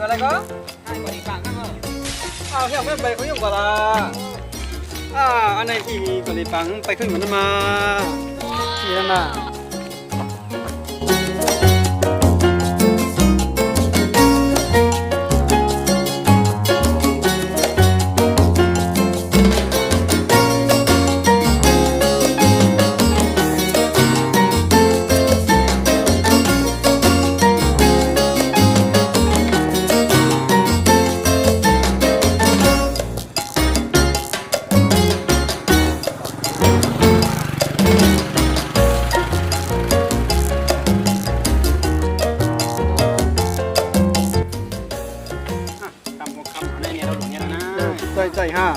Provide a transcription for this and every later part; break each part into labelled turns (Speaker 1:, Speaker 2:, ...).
Speaker 1: ก็ได้ก็
Speaker 2: ให้บริการนั่นเหรอ
Speaker 1: อ้าวเฮียไม่ไปเขายุ่งกว่าละอันไหนที่กะหรี่ปังไปขึ้นมันมาที่นั่นน่ะใจห้า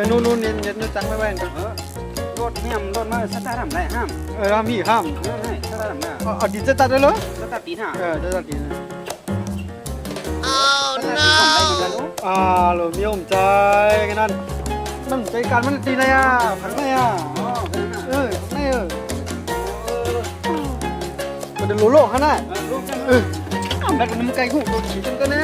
Speaker 1: นู่นเน็ตจังไม่แว่นกัน
Speaker 2: รถเนี่ยรถมาสตาร์ททำไรห้าม
Speaker 1: ห้ามพี่ห้าม
Speaker 2: ไม่สตาร์ททำไร
Speaker 1: เอาดินจะตัดได้เหรอ
Speaker 2: สตาร์ทตีนห่า
Speaker 1: จะตัดดิน
Speaker 2: สตาร์ทตีนทำไรเหมือนกันลูก
Speaker 1: หลมีอมใจกันนั่นมันใจการมันดีเลยผังเลยไม่มันจะโลโลขนาด
Speaker 2: ลูกจัง
Speaker 1: แบตมันไกลหูตัวขี่จนก็แน่